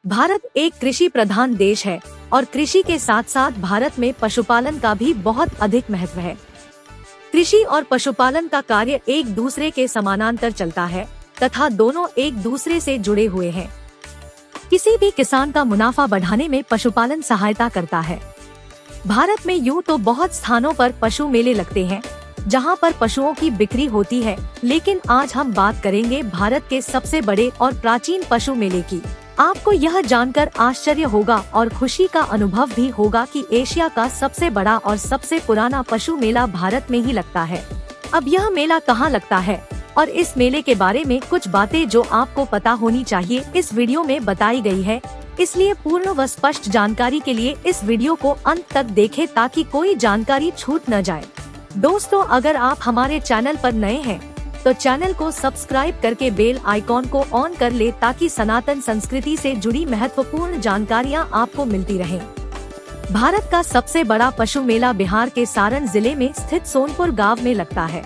भारत एक कृषि प्रधान देश है और कृषि के साथ साथ भारत में पशुपालन का भी बहुत अधिक महत्व है। कृषि और पशुपालन का कार्य एक दूसरे के समानांतर चलता है तथा दोनों एक दूसरे से जुड़े हुए हैं। किसी भी किसान का मुनाफा बढ़ाने में पशुपालन सहायता करता है। भारत में यूं तो बहुत स्थानों पर पशु मेले लगते हैं जहां पर पशुओं की बिक्री होती है, लेकिन आज हम बात करेंगे भारत के सबसे बड़े और प्राचीन पशु मेले की। आपको यह जानकर आश्चर्य होगा और खुशी का अनुभव भी होगा कि एशिया का सबसे बड़ा और सबसे पुराना पशु मेला भारत में ही लगता है। अब यह मेला कहाँ लगता है और इस मेले के बारे में कुछ बातें जो आपको पता होनी चाहिए इस वीडियो में बताई गई है, इसलिए पूर्ण व स्पष्ट जानकारी के लिए इस वीडियो को अंत तक देखें ताकि कोई जानकारी छूट न जाए। दोस्तों, अगर आप हमारे चैनल पर नए हैं तो चैनल को सब्सक्राइब करके बेल आइकॉन को ऑन कर ले ताकि सनातन संस्कृति से जुड़ी महत्वपूर्ण जानकारियां आपको मिलती रहें। भारत का सबसे बड़ा पशु मेला बिहार के सारण जिले में स्थित सोनपुर गांव में लगता है।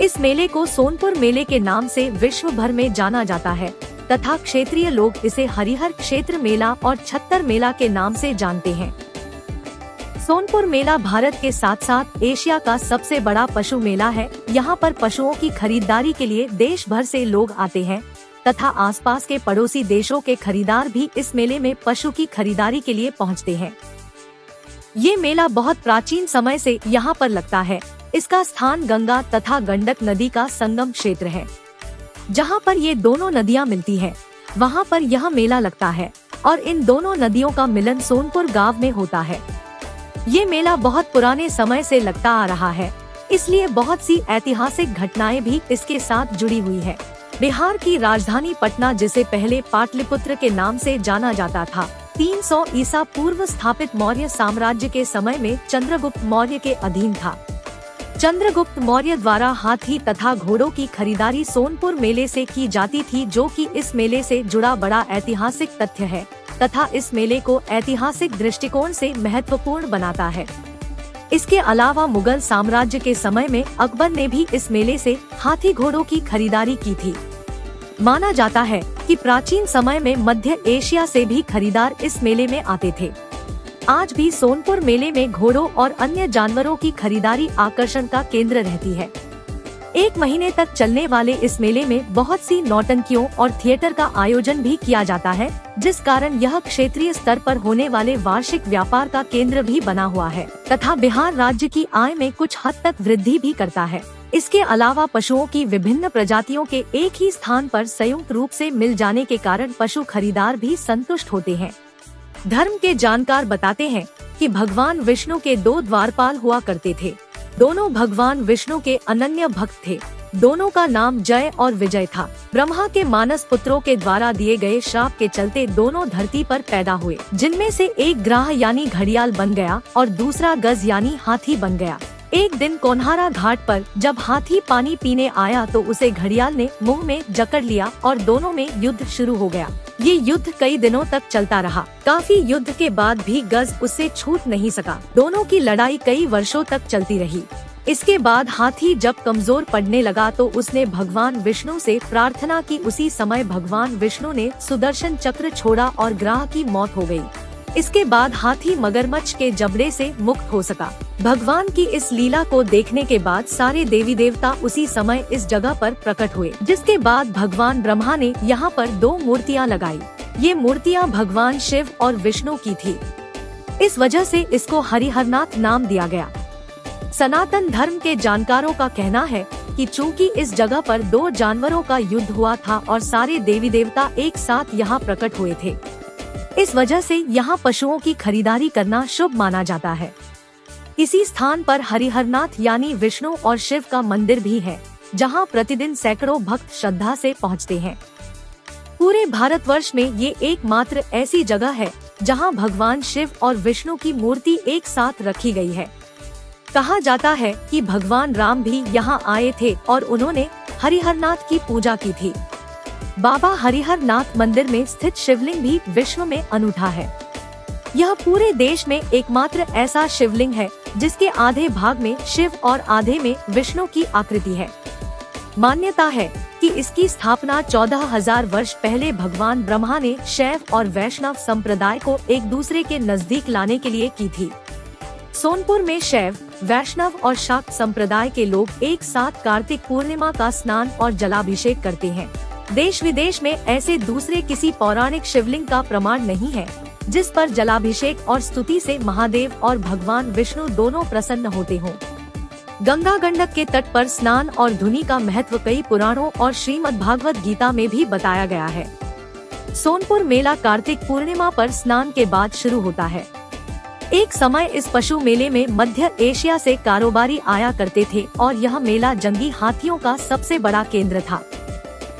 इस मेले को सोनपुर मेले के नाम से विश्व भर में जाना जाता है तथा क्षेत्रीय लोग इसे हरिहर क्षेत्र मेला और छत्तर मेला के नाम से जानते हैं। सोनपुर मेला भारत के साथ साथ एशिया का सबसे बड़ा पशु मेला है। यहाँ पर पशुओं की खरीदारी के लिए देश भर से लोग आते हैं तथा आसपास के पड़ोसी देशों के खरीदार भी इस मेले में पशु की खरीदारी के लिए पहुँचते हैं। ये मेला बहुत प्राचीन समय से यहाँ पर लगता है। इसका स्थान गंगा तथा गंडक नदी का संगम क्षेत्र है। जहाँ पर ये दोनों नदियाँ मिलती हैं, वहाँ पर यह मेला लगता है और इन दोनों नदियों का मिलन सोनपुर गांव में होता है। ये मेला बहुत पुराने समय से लगता आ रहा है, इसलिए बहुत सी ऐतिहासिक घटनाएं भी इसके साथ जुड़ी हुई है। बिहार की राजधानी पटना, जिसे पहले पाटलिपुत्र के नाम से जाना जाता था, 300 ईसा पूर्व स्थापित मौर्य साम्राज्य के समय में चंद्रगुप्त मौर्य के अधीन था। चंद्रगुप्त मौर्य द्वारा हाथी तथा घोड़ों की खरीदारी सोनपुर मेले से की जाती थी, जो कि इस मेले से जुड़ा बड़ा ऐतिहासिक तथ्य है तथा इस मेले को ऐतिहासिक दृष्टिकोण से महत्वपूर्ण बनाता है। इसके अलावा मुगल साम्राज्य के समय में अकबर ने भी इस मेले से हाथी घोड़ों की खरीदारी की थी। माना जाता है कि प्राचीन समय में मध्य एशिया से भी खरीदार इस मेले में आते थे। आज भी सोनपुर मेले में घोड़ों और अन्य जानवरों की खरीदारी आकर्षण का केंद्र रहती है। 1 महीने तक चलने वाले इस मेले में बहुत सी नौटंकियों और थिएटर का आयोजन भी किया जाता है, जिस कारण यह क्षेत्रीय स्तर पर होने वाले वार्षिक व्यापार का केंद्र भी बना हुआ है तथा बिहार राज्य की आय में कुछ हद तक वृद्धि भी करता है। इसके अलावा पशुओं की विभिन्न प्रजातियों के एक ही स्थान पर संयुक्त रूप से मिल जाने के कारण पशु खरीदार भी संतुष्ट होते हैं। धर्म के जानकार बताते हैं कि भगवान विष्णु के 2 द्वारपाल हुआ करते थे। दोनों भगवान विष्णु के अनन्य भक्त थे। दोनों का नाम जय और विजय था। ब्रह्मा के मानस पुत्रों के द्वारा दिए गए श्राप के चलते दोनों धरती पर पैदा हुए, जिनमें से एक ग्राह यानी घड़ियाल बन गया और दूसरा गज यानी हाथी बन गया। एक दिन कोन्हारा घाट पर जब हाथी पानी पीने आया तो उसे घड़ियाल ने मुंह में जकड़ लिया और दोनों में युद्ध शुरू हो गया। ये युद्ध कई दिनों तक चलता रहा। काफी युद्ध के बाद भी गज उससे छूट नहीं सका। दोनों की लड़ाई कई वर्षों तक चलती रही। इसके बाद हाथी जब कमजोर पड़ने लगा तो उसने भगवान विष्णु से प्रार्थना की। उसी समय भगवान विष्णु ने सुदर्शन चक्र छोड़ा और ग्राह की मौत हो गई। इसके बाद हाथी मगरमच्छ के जबड़े से मुक्त हो सका। भगवान की इस लीला को देखने के बाद सारे देवी देवता उसी समय इस जगह पर प्रकट हुए, जिसके बाद भगवान ब्रह्मा ने यहाँ पर 2 मूर्तियाँ लगाई। ये मूर्तियाँ भगवान शिव और विष्णु की थी। इस वजह से इसको हरिहरनाथ नाम दिया गया। सनातन धर्म के जानकारों का कहना है कि चूंकि इस जगह पर 2 जानवरों का युद्ध हुआ था और सारे देवी देवता एक साथ यहाँ प्रकट हुए थे, इस वजह से यहाँ पशुओं की खरीदारी करना शुभ माना जाता है। इसी स्थान पर हरिहरनाथ यानी विष्णु और शिव का मंदिर भी है, जहाँ प्रतिदिन सैकड़ों भक्त श्रद्धा से पहुँचते हैं। पूरे भारतवर्ष में ये एकमात्र ऐसी जगह है जहाँ भगवान शिव और विष्णु की मूर्ति एक साथ रखी गई है। कहा जाता है कि भगवान राम भी यहाँ आए थे और उन्होंने हरिहरनाथ की पूजा की थी। बाबा हरिहरनाथ मंदिर में स्थित शिवलिंग भी विश्व में अनूठा है। यह पूरे देश में एकमात्र ऐसा शिवलिंग है जिसके आधे भाग में शिव और आधे में विष्णु की आकृति है। मान्यता है कि इसकी स्थापना 14,000 वर्ष पहले भगवान ब्रह्मा ने शैव और वैष्णव संप्रदाय को एक दूसरे के नजदीक लाने के लिए की थी। सोनपुर में शैव, वैष्णव और शाक्त संप्रदाय के लोग एक साथ कार्तिक पूर्णिमा का स्नान और जलाभिषेक करते हैं। देश विदेश में ऐसे दूसरे किसी पौराणिक शिवलिंग का प्रमाण नहीं है जिस पर जलाभिषेक और स्तुति से महादेव और भगवान विष्णु दोनों प्रसन्न होते हों। गंगा गंडक के तट पर स्नान और धुनी का महत्व कई पुराणों और श्रीमद् भागवत गीता में भी बताया गया है। सोनपुर मेला कार्तिक पूर्णिमा पर स्नान के बाद शुरू होता है। एक समय इस पशु मेले में मध्य एशिया से कारोबारी आया करते थे और यह मेला जंगी हाथियों का सबसे बड़ा केंद्र था।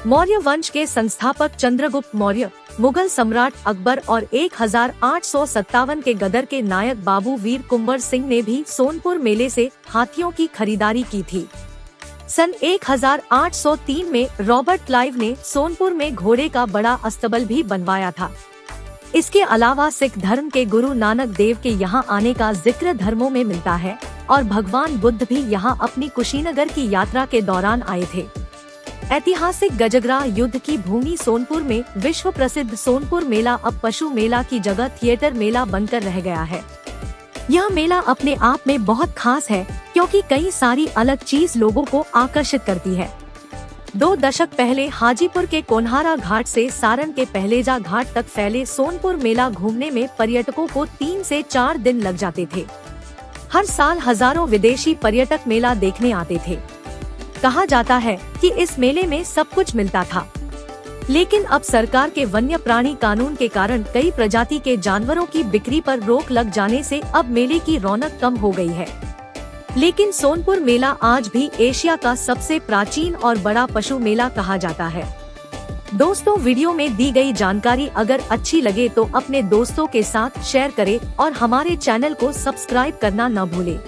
मौर्य वंश के संस्थापक चंद्रगुप्त मौर्य, मुगल सम्राट अकबर और 1857 के गदर के नायक बाबू वीर कुंवर सिंह ने भी सोनपुर मेले से हाथियों की खरीदारी की थी। सन 1803 में रॉबर्ट क्लाइव ने सोनपुर में घोड़े का बड़ा अस्तबल भी बनवाया था। इसके अलावा सिख धर्म के गुरु नानक देव के यहाँ आने का जिक्र धर्मों में मिलता है और भगवान बुद्ध भी यहाँ अपनी कुशीनगर की यात्रा के दौरान आए थे। ऐतिहासिक गजगरा युद्ध की भूमि सोनपुर में विश्व प्रसिद्ध सोनपुर मेला अब पशु मेला की जगह थिएटर मेला बनकर रह गया है। यह मेला अपने आप में बहुत खास है क्योंकि कई सारी अलग चीज लोगों को आकर्षित करती है। 2 दशक पहले हाजीपुर के कोन्हारा घाट से सारण के पहलेजा घाट तक फैले सोनपुर मेला घूमने में पर्यटकों को 3 से 4 दिन लग जाते थे। हर साल हजारों विदेशी पर्यटक मेला देखने आते थे। कहा जाता है कि इस मेले में सब कुछ मिलता था, लेकिन अब सरकार के वन्य प्राणी कानून के कारण कई प्रजाति के जानवरों की बिक्री पर रोक लग जाने से अब मेले की रौनक कम हो गई है। लेकिन सोनपुर मेला आज भी एशिया का सबसे प्राचीन और बड़ा पशु मेला कहा जाता है। दोस्तों, वीडियो में दी गई जानकारी अगर अच्छी लगे तो अपने दोस्तों के साथ शेयर करें और हमारे चैनल को सब्सक्राइब करना न भूलें।